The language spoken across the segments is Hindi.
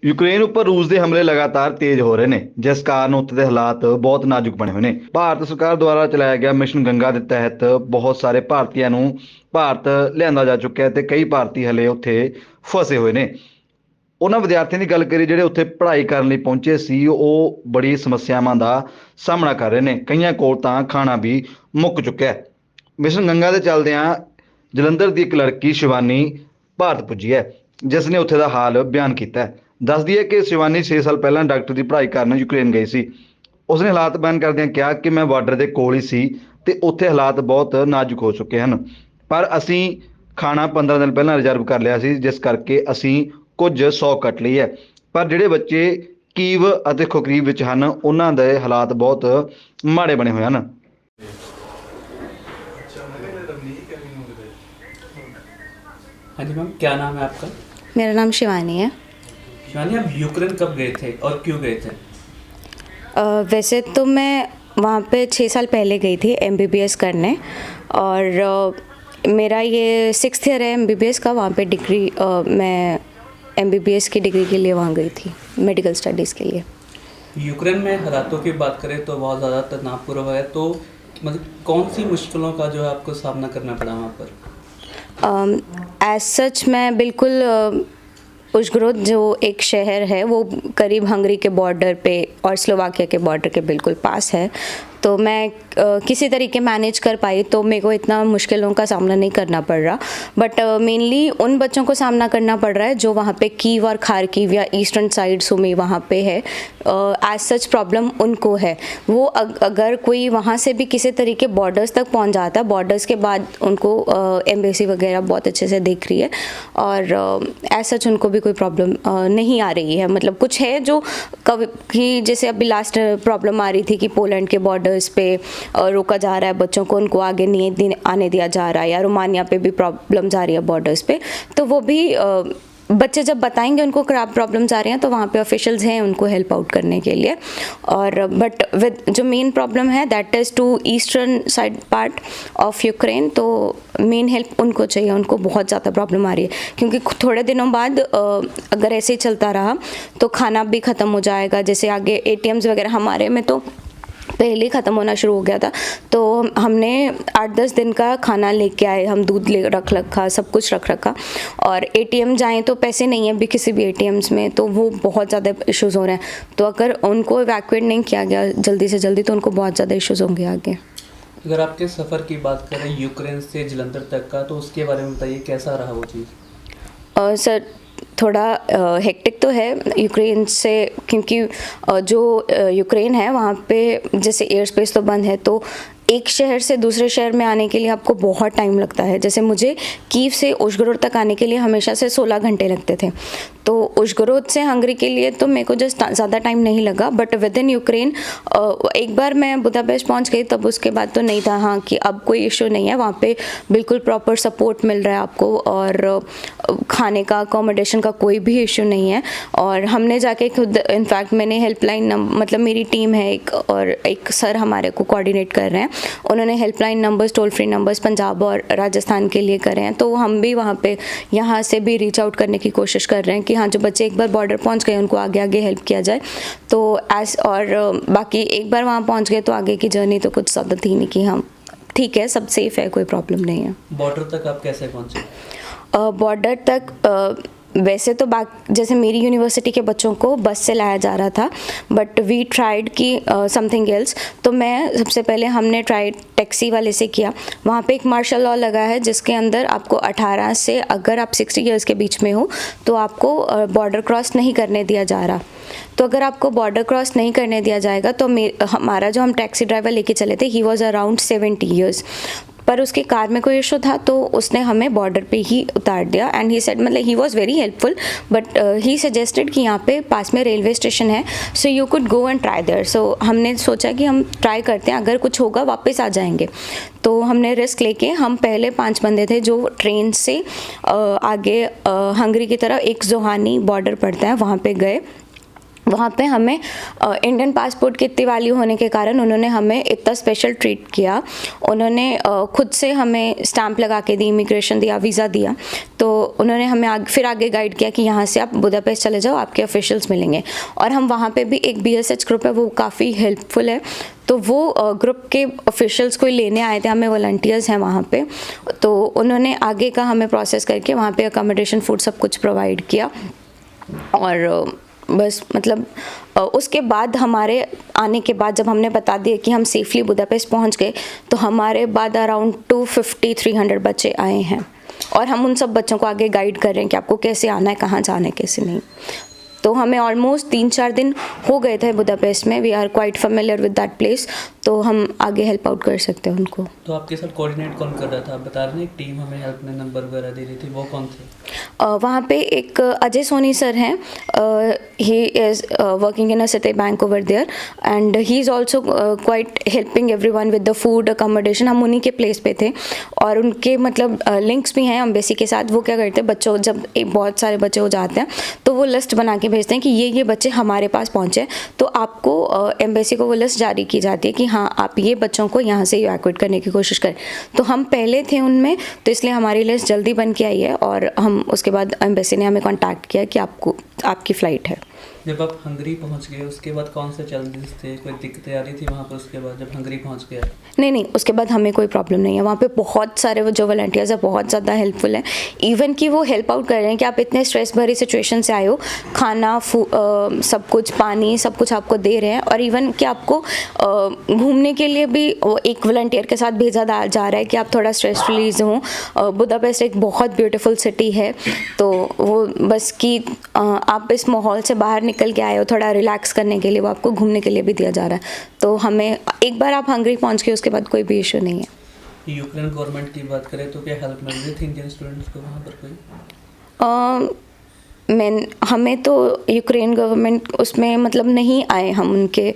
यूक्रेन ਉੱਪਰ ਰੂਸ ਦੇ ਹਮਲੇ ਲਗਾਤਾਰ ਤੇਜ਼ ਹੋ ਰਹੇ ਨੇ, ਜਿਸ ਕਾਰਨ ਉੱਥੇ ਦੇ ਹਾਲਾਤ ਬਹੁਤ ਨਾਜ਼ੁਕ ਬਣੇ ਹੋਏ ਨੇ। ਭਾਰਤ ਸਰਕਾਰ ਦੁਆਰਾ ਚਲਾਇਆ ਗਿਆ ਮਿਸ਼ਨ ਗੰਗਾ ਦੇ ਤਹਿਤ ਬਹੁਤ ਸਾਰੇ ਭਾਰਤੀਆਂ ਨੂੰ ਭਾਰਤ ਲਿਆਂਦਾ ਜਾ ਚੁੱਕਿਆ ਹੈ ਤੇ ਕਈ ਭਾਰਤੀ ਹਲੇ ਉੱਥੇ ਫਸੇ ਹੋਏ ਨੇ। ਉਹਨਾਂ ਵਿਦਿਆਰਥੀਆਂ ਦੀ ਗੱਲ ਕਰੀ ਜਿਹੜੇ ਉੱਥੇ ਪੜ੍ਹਾਈ ਕਰਨ ਲਈ ਪਹੁੰਚੇ ਸੀ, ਉਹ ਬੜੀ ਸਮੱਸਿਆਵਾਂ ਦਾ ਸਾਹਮਣਾ ਕਰ ਰਹੇ ਨੇ। ਕਈਆਂ ਕੋਲ ਤਾਂ ਖਾਣਾ ਵੀ ਮੁੱਕ ਚੁੱਕਿਆ ਹੈ। ਮਿਸ਼ਨ ਗੰਗਾ ਦੇ ਚੱਲਦਿਆਂ ਜਲੰਧਰ ਦੀ ਇੱਕ ਲੜਕੀ ਸ਼ਿਵਾਨੀ ਭਾਰਤ ਪੁੱਜੀ ਹੈ, ਜਿਸ ਨੇ ਉੱਥੇ ਦਾ ਹਾਲ ਬਿਆਨ ਕੀਤਾ ਹੈ। ਦੱਸਦੀ ਹੈ ਕਿ ਸ਼ਿਵਾਨੀ 6 ਸਾਲ ਪਹਿਲਾਂ ਡਾਕਟਰ ਦੀ ਪੜ੍ਹਾਈ ਕਰਨ ਯੂਕਰੇਨ ਗਈ ਸੀ। ਉਸਨੇ ਹਾਲਾਤ ਬਿਆਨ ਕਰਦਿਆਂ ਕਿਹਾ ਕਿ ਮੈਂ ਬਾਰਡਰ ਦੇ ਕੋਲ ਹੀ ਸੀ ਤੇ ਉੱਥੇ ਹਾਲਾਤ ਬਹੁਤ ਨਾਜ਼ੁਕ ਹੋ ਚੁੱਕੇ ਹਨ, ਪਰ ਅਸੀਂ ਖਾਣਾ 15 ਦਿਨ ਪਹਿਲਾਂ ਰਿਜ਼ਰਵ ਕਰ ਲਿਆ ਸੀ, ਜਿਸ ਕਰਕੇ ਅਸੀਂ ਕੁਝ 100 ਕੱਟ ਲਈ ਹੈ। ਪਰ ਜਿਹੜੇ ਬੱਚੇ ਕੀਵ ਅਤੇ ਖੁਕਰੀਵ ਵਿੱਚ ਹਨ, ਉਹਨਾਂ ਦੇ ਹਾਲਾਤ ਬਹੁਤ ਮਾੜੇ ਬਣੇ ਹੋਏ ਹਨ। हाँ जी मैम, क्या नाम है आपका? मेरा नाम शिवानी है। शिवानी, आप यूक्रेन कब गए थे और क्यों गए थे? वैसे तो मैं वहाँ पे 6 साल पहले गई थी MBBS करने, और मेरा ये 6th ईयर है MBBS का। वहाँ पे डिग्री मैं MBBS की डिग्री के लिए वहाँ गई थी, मेडिकल स्टडीज़ के लिए। यूक्रेन में हालातों की बात करें तो बहुत ज़्यादा तनावपूर्ण है, तो मतलब कौन सी मुश्किलों का जो है आपको सामना करना पड़ा वहाँ पर? एज सच मैं बिल्कुल उज़्ग्रोद जो एक शहर है वो करीब हंगरी के बॉर्डर पे और स्लोवाकिया के बॉर्डर के बिल्कुल पास है, तो मैं किसी तरीके मैनेज कर पाई, तो मेरे को इतना मुश्किलों का सामना नहीं करना पड़ रहा। बट मेनली उन बच्चों को सामना करना पड़ रहा है जो वहाँ पे कीव और खारकीव या ईस्टर्न साइड सुमी वहाँ पे है। एज सच प्रॉब्लम उनको है। वो अगर कोई वहाँ से भी किसी तरीके बॉर्डर्स तक पहुँच जाता है, बॉर्डर्स के बाद उनको एम्बेसी वगैरह बहुत अच्छे से देख रही है, और एज सच उनको भी कोई प्रॉब्लम नहीं आ रही है। मतलब कुछ है जो कभी, जैसे अभी लास्ट प्रॉब्लम आ रही थी कि पोलैंड के बॉर्डर्स पे रोका जा रहा है बच्चों को, उनको आगे नहीं आने दिया जा रहा है, या रोमानिया पे भी प्रॉब्लम्स आ रही है बॉर्डर्स पे। तो वो भी बच्चे जब बताएंगे उनको प्रॉब्लम्स आ रही हैं, तो वहाँ पे ऑफिशियल्स हैं उनको हेल्प आउट करने के लिए। और बट विद जो मेन प्रॉब्लम है that is to eastern side part of Ukraine, तो मेन हेल्प उनको चाहिए। उनको बहुत ज़्यादा प्रॉब्लम आ रही है, क्योंकि थोड़े दिनों बाद अगर ऐसे ही चलता रहा तो खाना भी ख़त्म हो जाएगा। जैसे आगे ATMs वगैरह हमारे में तो पहले ही ख़त्म होना शुरू हो गया था, तो हमने 8-10 दिन का खाना लेके आए, हम दूध ले रख रखा, सब कुछ रख रखा। और ATM जाएं तो पैसे नहीं है भी किसी भी ATMs में, तो वो बहुत ज़्यादा इश्यूज़ हो रहे हैं। तो अगर उनको इवैक्यूएट नहीं किया गया जल्दी से जल्दी, तो उनको बहुत ज़्यादा इश्यूज़ होंगे आगे। अगर आपके सफ़र की बात करें यूक्रेन से जलंधर तक का, तो उसके बारे में बताइए, कैसा रहा वो चीज़? सर थोड़ा हेक्टिक तो है यूक्रेन से, क्योंकि जो यूक्रेन है वहाँ पे जैसे एयर स्पेस तो बंद है, तो एक शहर से दूसरे शहर में आने के लिए आपको बहुत टाइम लगता है। जैसे मुझे कीव से उज़्ग्रोद तक आने के लिए हमेशा से 16 घंटे लगते थे, तो उज़्ग्रोद से हंगरी के लिए तो मेरे को जस्ट ज़्यादा टाइम नहीं लगा। बट विद इन यूक्रेन एक बार मैं बुदापेस्ट पहुंच गई, तब उसके बाद तो नहीं था हाँ कि अब कोई इशू नहीं है। वहाँ पे बिल्कुल प्रॉपर सपोर्ट मिल रहा है आपको, और खाने का अकोमोडेशन का कोई भी इशू नहीं है। और हमने जाके खुद, इनफैक्ट मैंने हेल्पलाइन मतलब मेरी टीम है एक, और एक सर हमारे को कोऑर्डिनेट कर रहे हैं, उन्होंने helpline numbers, toll free numbers Punjab और राजस्थान के लिए करे हैं। तो हम भी वहाँ पे यहाँ से भी रीच आउट करने की कोशिश कर रहे हैं कि हाँ, जो बच्चे एक बार बॉर्डर पहुँच गए उनको आगे आगे हेल्प किया जाए। तो और बाकी एक बार वहाँ पहुँच गए तो आगे की जर्नी तो कुछ ज़्यादा थी नहीं कि हाँ ठीक है, सब सेफ़ है, कोई प्रॉब्लम नहीं है। बॉर्डर तक आप कैसे पहुँचे? बॉर्डर तक वैसे तो जैसे मेरी यूनिवर्सिटी के बच्चों को बस से लाया जा रहा था, बट वी ट्राइड की समथिंग एल्स। तो मैं सबसे पहले हमने ट्राइड टैक्सी वाले से किया। वहाँ पे एक मार्शल लॉ लगा है जिसके अंदर आपको 18 से अगर आप 60 ईयर्स के बीच में हो तो आपको बॉर्डर क्रॉस नहीं करने दिया जा रहा। तो अगर आपको बॉर्डर क्रॉस नहीं करने दिया जाएगा तो हमारा जो हम टैक्सी ड्राइवर लेके चले थे, ही वॉज अराउंड 70 ईयर्स, पर उसके कार में कोई इशू था तो उसने हमें बॉर्डर पे ही उतार दिया। एंड ही सेड, मतलब he was very helpful, but he suggested कि यहाँ पे पास में रेलवे स्टेशन है, so you could go and try there. So हमने सोचा कि हम ट्राई करते हैं, अगर कुछ होगा वापस आ जाएंगे। तो हमने रिस्क लेके, हम पहले 5 बंदे थे जो ट्रेन से आगे हंगरी की तरफ एक जोहानी बॉर्डर पड़ता है वहाँ पे गए। वहाँ पे हमें इंडियन पासपोर्ट की इतनी वैल्यू होने के कारण उन्होंने हमें इतना स्पेशल ट्रीट किया। उन्होंने खुद से हमें स्टैंप लगा के दी, इमिग्रेशन दिया, वीज़ा दिया। तो उन्होंने हमें फिर आगे गाइड किया कि यहाँ से आप बुदापेस्ट चले जाओ, आपके ऑफिशियल्स मिलेंगे। और हम वहाँ पे भी एक BSH ग्रुप है, वो काफ़ी हेल्पफुल है। तो वो ग्रुप के ऑफिशियल्स को लेने आए थे, हमें वॉलंटियर्स हैं वहाँ पे। तो उन्होंने आगे का हमें प्रोसेस करके वहाँ पे अकोमोडेशन, फूड सब कुछ प्रोवाइड किया। और बस मतलब उसके बाद हमारे आने के बाद जब हमने बता दिया कि हम सेफली बुदापेस्ट पहुंच गए, तो हमारे बाद अराउंड 250-300 बच्चे आए हैं। और हम उन सब बच्चों को आगे गाइड कर रहे हैं कि आपको कैसे आना है, कहाँ जाना है, कैसे नहीं। तो हमें ऑलमोस्ट 3-4 दिन हो गए थे बुदापेस्ट में। We are quite familiar with that place, तो हम आगे हेल्प आउट कर सकते हैं उनको। तो आपके साथ कोऑर्डिनेट कौन कर रहा था? आप बता रहे हैं एक टीम हमें हेल्प में नंबर वगैरह दे रही थी, वो कौन थे? वहाँ पे एक अजय सोनी सर हैं, he is working in a Citibank over there and he is also quite helping everyone with the food, accommodation. हम उन्हीं के प्लेस पे थे और उनके मतलब लिंक्स भी हैं एम्बेसी के साथ। वो क्या करते हैं, बच्चों जब बहुत सारे बच्चे हो जाते हैं तो वो लिस्ट बना के भेजते हैं कि ये बच्चे हमारे पास पहुँचे, तो आपको एम्बेसी को वो लिस्ट जारी की जाती है कि हाँ आप ये बच्चों को यहाँ से इवैक्यूएट करने की कोशिश करें। तो हम पहले थे उनमें, तो इसलिए हमारी लिस्ट जल्दी बन के आई है। और हम उसके बाद एम्बेसी ने हमें कांटेक्ट किया कि आपकी फ़्लाइट है। जब आप हंगरी पहुंच गए उसके बाद कौन से चैलेंजेस थे? कोई दिक्कतें आ रही थी वहाँ पर उसके बाद जब हंगरी पहुंच गया? नहीं, उसके बाद हमें कोई प्रॉब्लम नहीं है। वहाँ पे बहुत सारे वो जो वॉलंटियर्स हैं बहुत ज़्यादा हेल्पफुल हैं। इवन कि वो हेल्प आउट कर रहे हैं कि आप इतने स्ट्रेस भरी सिचुएशन से आए हो, खाना सब कुछ, पानी सब कुछ आपको दे रहे हैं। और इवन कि आपको घूमने के लिए भी वो एक वॉलंटियर के साथ भेजा जा रहा है कि आप थोड़ा स्ट्रेस रिलीज हों। बुदापेस्ट एक बहुत ब्यूटीफुल सिटी है, तो वो बस कि आप इस माहौल से बाहर निकल के आए हो थोड़ा रिलैक्स करने के लिए, वो आपको घूमने के लिए भी दिया जा रहा है। तो हमें एक बार आप हंगरी पहुंच गए उसके बाद कोई भी इशू नहीं है। यूक्रेन गवर्नमेंट की बात करें तो क्या हेल्प मिल रही थी इंडियन स्टूडेंट्स को वहाँ पर कोई? हमें तो यूक्रेन गवर्नमेंट उसमें मतलब नहीं आए, हम उनके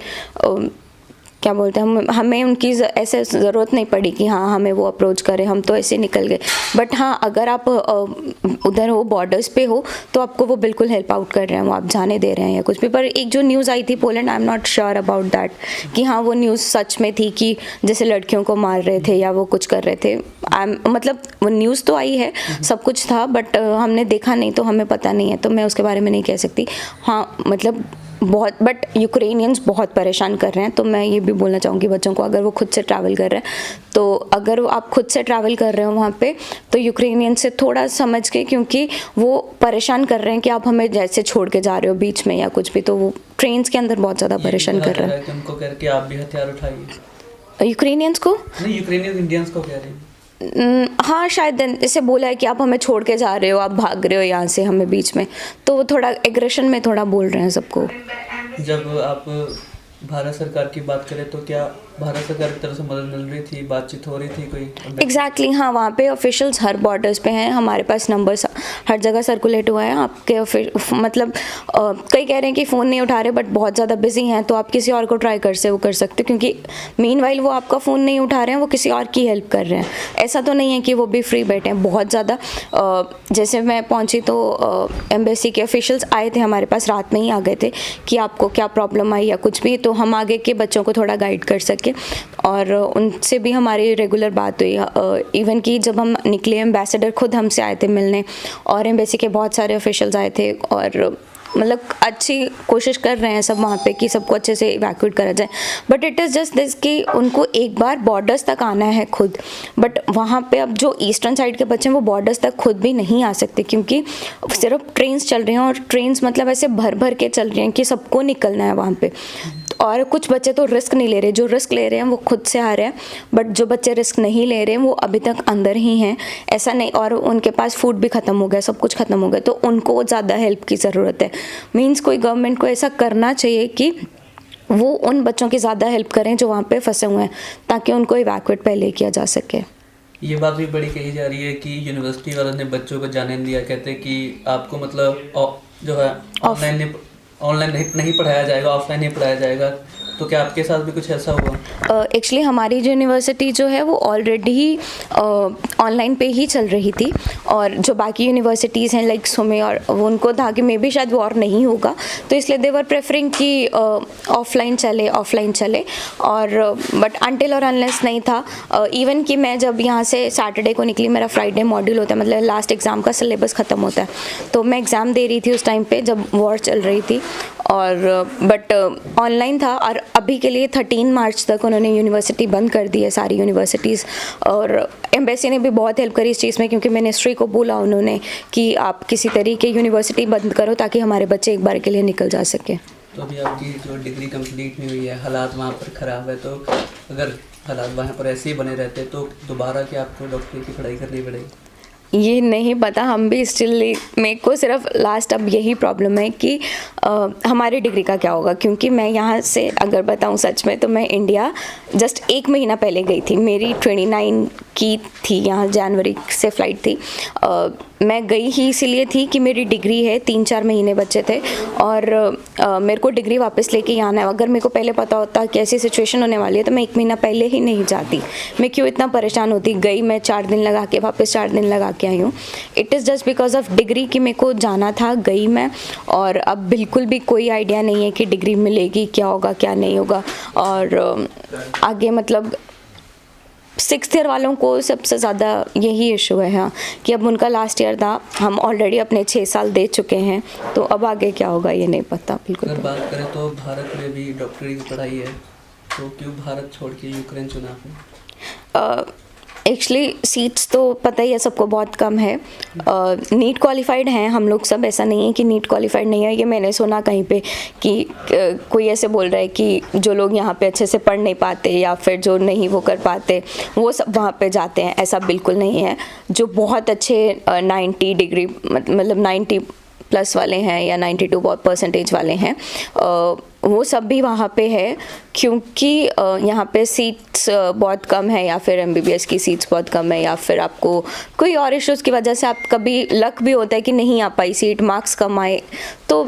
क्या बोलते हैं, हमें उनकी ऐसे ज़रूरत नहीं पड़ी कि हाँ हमें वो अप्रोच करें, हम तो ऐसे निकल गए। बट हाँ अगर आप उधर हो, बॉर्डर्स पे हो, तो आपको वो बिल्कुल हेल्प आउट कर रहे हैं, वो आप जाने दे रहे हैं या कुछ भी। पर एक जो न्यूज़ आई थी Poland, I am not sure about that कि हाँ वो न्यूज़ सच में थी कि जैसे लड़कियों को मार रहे थे या वो कुछ कर रहे थे। मतलब वो न्यूज़ तो आई है, सब कुछ था, बट हमने देखा नहीं तो हमें पता नहीं है, तो मैं उसके बारे में नहीं कह सकती। हाँ मतलब बहुत, बट यूक्रेनियंस बहुत परेशान कर रहे हैं। तो मैं ये भी बोलना चाहूँगी बच्चों को, अगर वो खुद से ट्रैवल कर रहे हैं, तो अगर आप खुद से ट्रैवल कर रहे हो वहाँ पे, तो यूक्रेनियन से थोड़ा समझ के, क्योंकि वो परेशान कर रहे हैं कि आप हमें जैसे छोड़ के जा रहे हो बीच में या कुछ भी, तो वो ट्रेन्स के अंदर बहुत ज़्यादा परेशान कर रहे हैं। उनको कह रहे कि आप भी हथियार उठाइए। यूक्रेनियंस को नहीं, यूक्रेनियन इंडियंस को कह रहे हैं। हाँ शायद ऐसे बोला है कि आप हमें छोड़ के जा रहे हो, आप भाग रहे हो यहाँ से हमें बीच में, तो वो थोड़ा एग्रेशन में थोड़ा बोल रहे हैं सबको। जब आप भारत सरकार की बात करें तो क्या भारत सरकार की तरफ से मदद मिल रही थी, बातचीत हो रही थी कोई? एग्जैक्टली हाँ, वहाँ पे ऑफिशियल्स हर बॉर्डर्स पे हैं, हमारे पास नंबर्स हर जगह सर्कुलेट हुआ है आपके मतलब कई कह रहे हैं कि फ़ोन नहीं उठा रहे, बट बहुत ज़्यादा बिजी हैं, तो आप किसी और को ट्राई कर सकते, क्योंकि मीनवाइल वो आपका फ़ोन नहीं उठा रहे हैं, वो किसी और की हेल्प कर रहे हैं। ऐसा तो नहीं है कि वो भी फ्री बैठे हैं, बहुत ज़्यादा। जैसे मैं पहुँची तो एम्बेसी के ऑफिशियल्स आए थे हमारे पास, रात में ही आ गए थे कि आपको क्या प्रॉब्लम आई या कुछ भी, तो हम आगे के बच्चों को थोड़ा गाइड कर सके। और उनसे भी हमारी रेगुलर बात हुई। इवन कि जब हम निकले, एम्बेसडर खुद हमसे आए थे मिलने, और एम्बेसी के बहुत सारे ऑफिशियल्स आए थे, और मतलब अच्छी कोशिश कर रहे हैं सब वहाँ पे कि सबको अच्छे से इवैक्यूएट करा जाए। But it is just this कि उनको एक बार बॉर्डर्स तक आना है खुद, बट वहाँ पे अब जो ईस्टर्न साइड के बच्चे हैं वो बॉर्डर्स तक खुद भी नहीं आ सकते, क्योंकि सिर्फ ट्रेन्स चल रही हैं, और ट्रेन्स मतलब ऐसे भर भर के चल रही हैं कि सबको निकलना है वहाँ पे। और कुछ बच्चे तो रिस्क नहीं ले रहे, जो रिस्क ले रहे हैं वो खुद से आ रहे हैं, बट जो बच्चे रिस्क नहीं ले रहे हैं वो अभी तक अंदर ही हैं, ऐसा नहीं। और उनके पास फूड भी ख़त्म हो गया, सब कुछ ख़त्म हो गया, तो उनको ज़्यादा हेल्प की ज़रूरत है। मीन्स कोई गवर्नमेंट को ऐसा करना चाहिए कि वो उन बच्चों की ज़्यादा हेल्प करें जो वहाँ पे फंसे हुए हैं, ताकि उनको इवैक्यूएट पहले किया जा सके। ये बात भी बड़ी कही जा रही है कि यूनिवर्सिटी वालों ने बच्चों को जाने नहीं दिया, कहते हैं कि आपको मतलब जो है ऑनलाइन नहीं पढ़ाया जाएगा, ऑफलाइन नहीं पढ़ाया जाएगा। तो क्या आपके साथ भी कुछ ऐसा हुआ? एक्चुअली हमारी यूनिवर्सिटी जो है वो ऑलरेडी ऑनलाइन पे ही चल रही थी, और जो बाकी यूनिवर्सिटीज़ हैं लाइक सुमे और उनको था कि मे भी शायद वो और नहीं होगा, तो इसलिए दे वर प्रेफरिंग कि ऑफलाइन चले। और बट अनटिल और अनलेस नहीं था, इवन कि मैं जब यहाँ से सैटरडे को निकली, मेरा फ्राइडे मॉड्यूल होता है, मतलब लास्ट एग्ज़ाम का सिलेबस ख़त्म होता है, तो मैं एग्ज़ाम दे रही थी उस टाइम पे जब वॉर चल रही थी, और बट ऑनलाइन था। और अभी के लिए 13 मार्च तक उन्होंने यूनिवर्सिटी बंद कर दी है, सारी यूनिवर्सिटीज़, और एम्बेसी ने भी बहुत हेल्प करी इस चीज़ में, क्योंकि मिनिस्ट्री को बोला उन्होंने कि आप किसी तरीके यूनिवर्सिटी बंद करो ताकि हमारे बच्चे एक बार के लिए निकल जा सके। तो अभी आपकी जो डिग्री कंप्लीट नहीं हुई है, हालात वहाँ पर ख़राब है, तो अगर हालात वहाँ पर ऐसे ही बने रहते तो दोबारा क्या आपको डॉक्टरी की पढ़ाई करनी पड़ेगी? ये नहीं पता, हम भी स्टिल, मेरे को सिर्फ लास्ट अब यही प्रॉब्लम है कि हमारी डिग्री का क्या होगा, क्योंकि मैं यहाँ से अगर बताऊँ सच में तो मैं इंडिया जस्ट 1 महीना पहले गई थी, मेरी 29 की थी, यहाँ जनवरी से फ़्लाइट थी। मैं गई ही इसीलिए थी कि मेरी डिग्री है, 3-4 महीने बचे थे और मेरे को डिग्री वापस लेके आना है। अगर मेरे को पहले पता होता कि ऐसी सिचुएशन होने वाली है तो मैं 1 महीना पहले ही नहीं जाती, मैं क्यों इतना परेशान होती। गई मैं 4 दिन लगा के, वापस 4 दिन लगा के आई हूँ। It is just because of degree कि मेरे को जाना था, गई मैं, और अब बिल्कुल भी कोई आइडिया नहीं है कि डिग्री मिलेगी, क्या होगा क्या नहीं होगा। और आगे मतलब 6th ईयर वालों को सबसे ज़्यादा यही इशू है, हाँ, कि अब उनका लास्ट ईयर था, हम ऑलरेडी अपने 6 साल दे चुके हैं, तो अब आगे क्या होगा ये नहीं पता बिल्कुल। अगर बात करें तो भारत में भी डॉक्टरी की पढ़ाई है, तो क्यों भारत छोड़ के यूक्रेन चुना आपने? एक्चुअली सीट्स तो पता ही है सबको बहुत कम है। नीट क्वालिफाइड हैं हम लोग सब, ऐसा नहीं है कि नीट क्वालिफाइड नहीं है। ये मैंने सुना कहीं पे कि कोई ऐसे बोल रहा है कि जो लोग यहाँ पे अच्छे से पढ़ नहीं पाते या फिर जो नहीं वो कर पाते वो सब वहाँ पे जाते हैं, ऐसा बिल्कुल नहीं है। जो बहुत अच्छे 90 डिग्री मतलब 90+ वाले हैं या 92% वाले हैं, वो सब भी वहाँ पे है, क्योंकि यहाँ पे सीट्स बहुत कम है, या फिर MBBS की सीट्स बहुत कम है, या फिर आपको कोई और इश्यूज़ की वजह से आप कभी लक भी होता है कि नहीं आ पाई सीट, मार्क्स कम आए, तो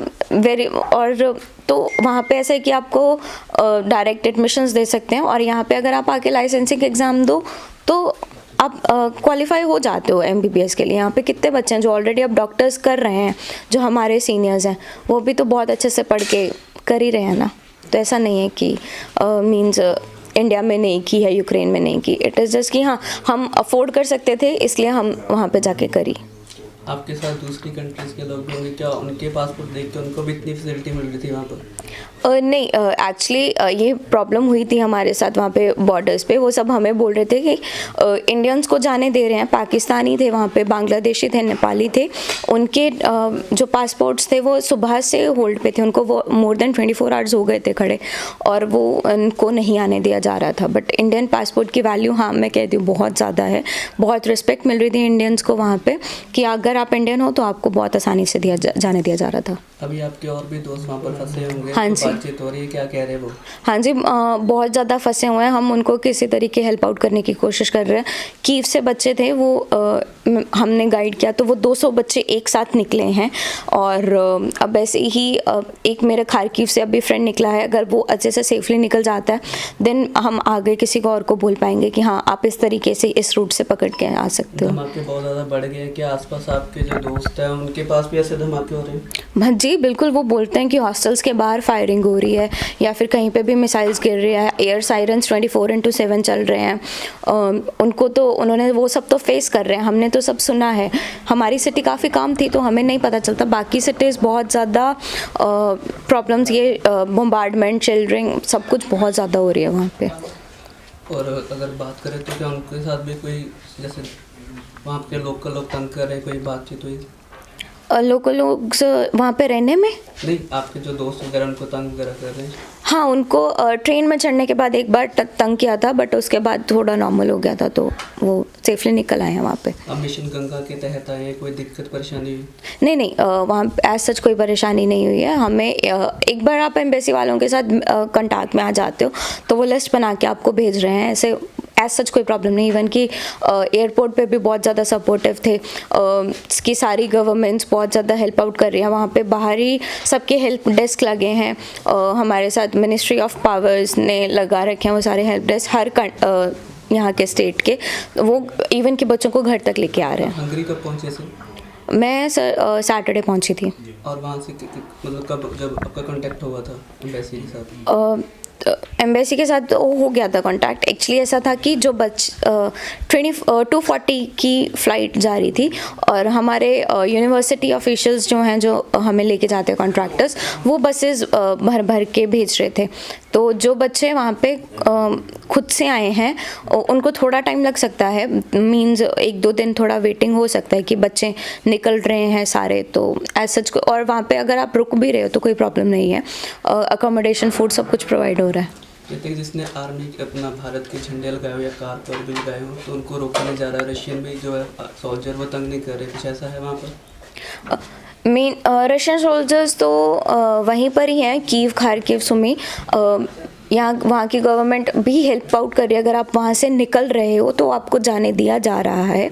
तो वहाँ पे ऐसा है कि आपको डायरेक्ट एडमिशन्स दे सकते हैं, और यहाँ पे अगर आप आके लाइसेंसिंग एग्ज़ाम दो तो आप क्वालिफाई हो जाते हो MBBS के लिए। यहाँ पे कितने बच्चे हैं जो ऑलरेडी अब डॉक्टर्स कर रहे हैं, जो हमारे सीनियर्स हैं, वो भी तो बहुत अच्छे से पढ़ के कर ही रहे हैं ना। तो ऐसा नहीं है कि मीन्स इंडिया में नहीं की है, यूक्रेन में नहीं की। इट इज़ जस्ट कि हाँ, हम अफोर्ड कर सकते थे इसलिए हम वहाँ पे जाके करी। आपके साथ दूसरी कंट्रीज़ के लोग होंगे, क्या उनके पासपोर्ट देख के उनको भी इतनी फैसिलिटी मिल रही थी वहाँ पर? नहीं, एक्चुअली ये प्रॉब्लम हुई थी हमारे साथ वहाँ पे बॉर्डर्स पे। वो सब हमें बोल रहे थे कि इंडियंस को जाने दे रहे हैं, पाकिस्तानी थे वहाँ पे, बांग्लादेशी थे, नेपाली थे, उनके जो पासपोर्ट्स थे वो सुबह से होल्ड पे थे, उनको वो मोर देन 24 आवर्स हो गए थे खड़े, और वो उनको नहीं आने दिया जा रहा था। बट इंडियन पासपोर्ट की वैल्यू, हाँ मैं कहती हूँ, बहुत ज़्यादा है, बहुत रिस्पेक्ट मिल रही थी इंडियंस को वहाँ पे, कि अगर आप इंडियन हो तो आपको बहुत आसानी से जाने दिया जा रहा था। अभी आपके और भी दोस्त वहाँ पर फंसे होंगे, हाँ जी, बातचीत हो रही है, क्या कह रहे हैं वो? हाँ जी, बहुत ज़्यादा फंसे हुए हैं। हम उनको किसी तरीके हेल्प आउट करने की कोशिश कर रहे हैं। कीव से बच्चे थे, वो हमने गाइड किया तो वो 200 बच्चे एक साथ निकले हैं, और अब ऐसे ही एक मेरे खारकीव से अभी फ्रेंड निकला है। अगर वो अच्छे से सेफली निकल जाता है देन हम आगे किसी को और को बोल पाएंगे कि हाँ आप इस तरीके से इस रूट से पकड़ के आ सकते हो। धमाके बहुत ज़्यादा बढ़ गए, क्या आसपास आपके जो दोस्त हैं उनके पास भी ऐसे धमाके हो रहे हैं? हाँ जी बिल्कुल, वो बोलते हैं कि हॉस्टल्स के बाहर फायरिंग हो रही है या फिर कहीं पे भी मिसाइल्स गिर रही है, एयर सायरन्स 24/7 चल रहे हैं। उनको तो उन्होंने वो सब तो फेस कर रहे हैं, हमने तो सब सुना है। हमारी सिटी काफ़ी काम थी तो हमें नहीं पता चलता, बाकी सिटीज़ बहुत ज़्यादा प्रॉब्लम्स, ये बम्बार्डमेंट, चिल्ड्रिंग, सब कुछ बहुत ज़्यादा हो रही है वहाँ पे। और अगर बात करें तो क्या उनके साथ भी कोई, जैसे वहाँ के लोकल लोग तंग कर रहे हैं, कोई बातचीत हुई? लोकल लोग वहाँ पे रहने में नहीं, आपके जो दोस्त वगैरह उनको तंग वगैरह कर रहे हैं? हाँ, उनको ट्रेन में चढ़ने के बाद एक बार तंग किया था, बट उसके बाद थोड़ा नॉर्मल हो गया था, तो वो सेफली निकल आए हैं वहाँ पे। अब मिशन गंगा के तहत आए हैं, कोई दिक्कत परेशानी हुई? नहीं, वहाँ एज सच कोई परेशानी नहीं हुई है हमें। एक बार आप एम्बेसी वालों के साथ कंटैक्ट में आ जाते हो तो वो लिस्ट बना के आपको भेज रहे हैं, ऐसे एज सच कोई प्रॉब्लम नहीं। इवन कि एयरपोर्ट पे भी बहुत ज़्यादा सपोर्टिव थे, कि सारी गवर्नमेंट्स बहुत ज़्यादा हेल्प आउट कर रही हैं। वहाँ पे बाहर ही सबके हेल्प डेस्क लगे हैं, हमारे साथ मिनिस्ट्री ऑफ पावर्स ने लगा रखे हैं वो सारे हेल्प डेस्क। हर यहाँ के स्टेट के, वो इवन के बच्चों को घर तक लेके आ रहे हैं। हंगरी कब पहुँचे थे? मैं सैटरडे पहुँची थी। और वहाँ से मतलब कब जब आपका कांटेक्ट हुआ था एम्बेसी के साथ? एम्बेसी के साथ तो हो गया था कांटेक्ट। एक्चुअली ऐसा था कि जो 2:40 की फ़्लाइट जा रही थी और हमारे यूनिवर्सिटी ऑफिशियल्स जो हैं, जो हमें लेके जाते हैं कॉन्ट्रैक्टर्स, वो बसेस भर भर के भेज रहे थे। तो जो बच्चे वहाँ पे खुद से आए हैं उनको थोड़ा टाइम लग सकता है, मींस 1-2 दिन थोड़ा वेटिंग हो सकता है कि बच्चे निकल रहे हैं सारे, तो एज सच। और वहाँ पे अगर आप रुक भी रहे हो तो कोई प्रॉब्लम नहीं है, अकोमोडेशन, फूड सब कुछ प्रोवाइड हो रहा है। कहते हैं जिसने आर्मी अपना भारत के झंडे लगाए हो या कार पर भी लगाए हो तो उनको रोकने जा रहा है, रशियन में जो है सोल्जर वो तंग नहीं कर रहे, कुछ ऐसा है वहाँ पर? मेन रशियन सोल्जर्स तो वहीं पर ही हैं, कीव, खार्किव, सुमी। यहाँ वहाँ की गवर्नमेंट भी हेल्प आउट कर रही है। अगर आप वहाँ से निकल रहे हो तो आपको जाने दिया जा रहा है।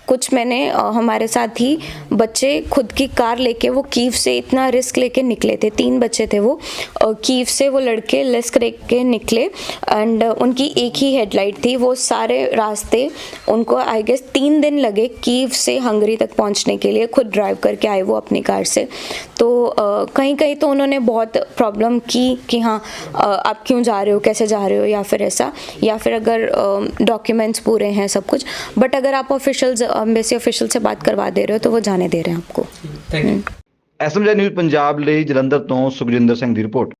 कुछ मैंने हमारे साथ ही बच्चे खुद की कार लेके वो कीव से इतना रिस्क लेके निकले थे, 3 बच्चे थे वो, कीव से वो लड़के रिस्क लेके निकले एंड उनकी एक ही हेडलाइट थी। वो सारे रास्ते उनको आई गेस 3 दिन लगे कीव से हंगरी तक पहुंचने के लिए, खुद ड्राइव करके आए वो अपनी कार से। तो कहीं कहीं तो उन्होंने बहुत प्रॉब्लम की कि हाँ आप क्यों जा रहे हो, कैसे जा रहे हो, या फिर ऐसा, या फिर अगर डॉक्यूमेंट्स पूरे हैं सब कुछ। बट अगर आप ऑफिशियल्स, एम्बेसी ऑफिशियल से बात करवा दे रहे हो तो वो जाने दे रहे हैं आपको। Thank you. SMG news Punjab ਲਈ ਜਲੰਧਰ ਤੋਂ ਸੁਖਜਿੰਦਰ ਸਿੰਘ ਦੀ ਰਿਪੋर्ट।